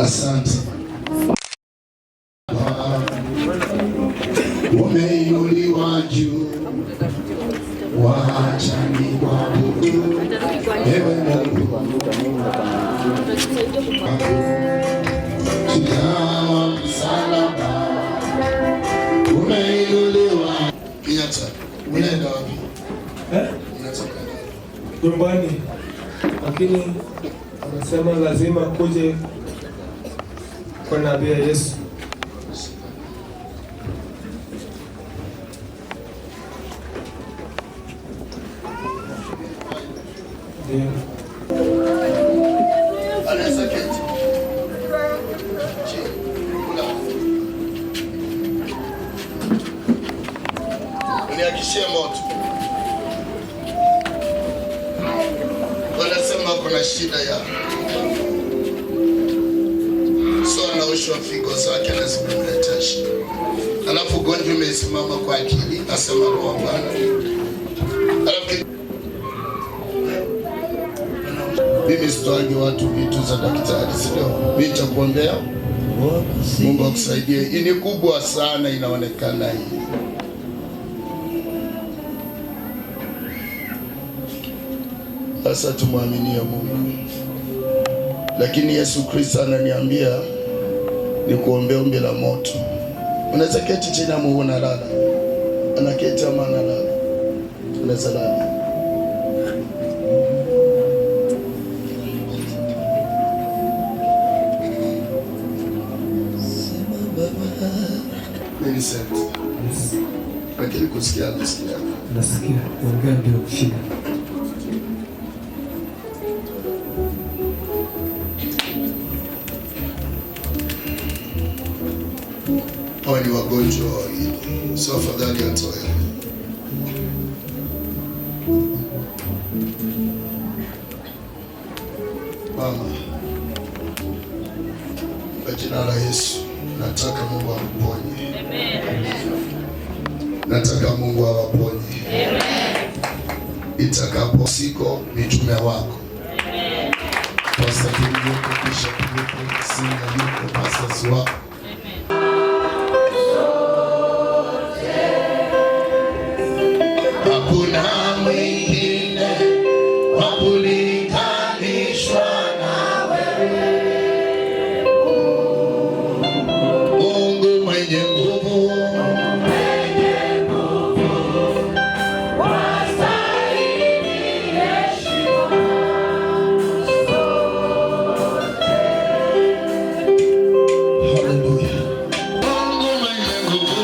Asante. Umeinuliwa juu, wacha nikuabudu ewe Mungu. Tunawa msalaba, umeinuliwa. Kinyata, unaenda wapi? Unatoka nyumbani, lakini anasema lazima kuje kwa nabii Yesu. Ndio. Anaweza keti. Uniakishie moto. Wanasema kuna shida ya anaoshwa figo zake na zimemletea shida. Alafu gonjwa umesimama kwa akili, nasema roho Bwana. Alafu mimi sitoagi watu vitu za daktari, sio? Mimi nitakuombea. Mungu akusaidie. Hii ni kubwa sana inaonekana hii. Sasa tumwaminie Mungu. Lakini Yesu Kristo ananiambia ni kuombea ombi la moto. Unaweza keti chini ama unalala? Anaketi ama analala? Unaweza lala. Vincent. Lakini kusikia nasikia. Nasikia. Ongea ndio shida. Hawa ni wagonjwa wawili. So afadhali atoe. Mama, kwa jina la Yesu, nataka Mungu awaponye. Nataka Mungu awaponye. Itakapo siko mitume wako. Pastor yuko, Bishop yuko, Sina yuko, pastors wako. Hakuna mwingine wa kulinganishwa na wewe. Mungu mwenye nguvu, wastahili heshima zote. Haleluya. Mungu mwenye nguvu,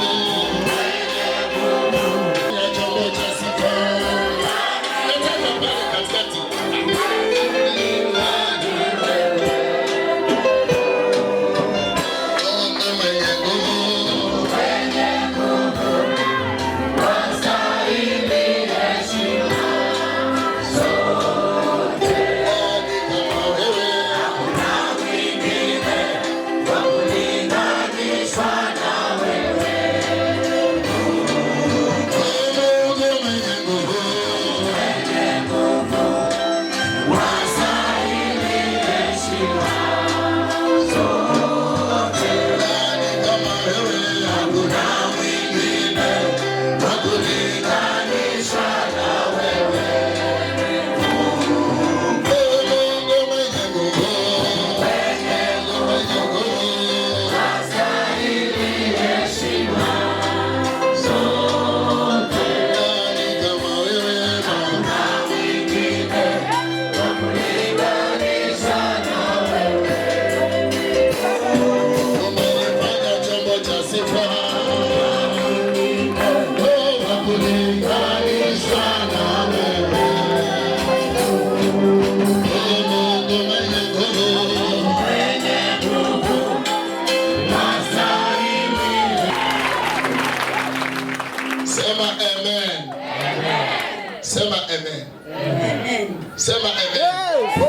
Sema amen. Amen. Sema amen. Amen. Sema amen.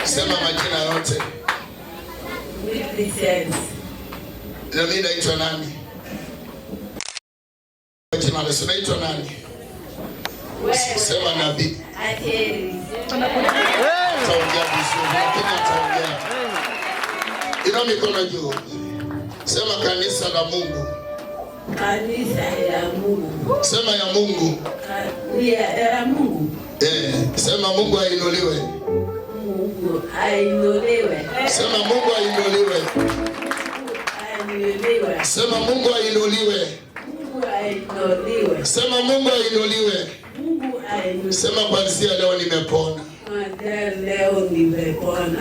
Sema majina yote. Na mimi naitwa nani? Jina mara. Unaitwa nani? Sema nabii. Ataongea vizuri, lakini ataongea. Ina mikono juu. Sema kanisa la Mungu. Kanisa ya Mungu. Sema ya Mungu. Ya Mungu. Sema Mungu ainuliwe. Mungu ainuliwe. Sema Mungu ainuliwe. Ainuliwe. Sema Mungu ainuliwe. Mungu ainuliwe. Sema Mungu ainuliwe. Mungu ainuliwe. Sema kuanzia leo nimepona. Kuanzia leo nimepona.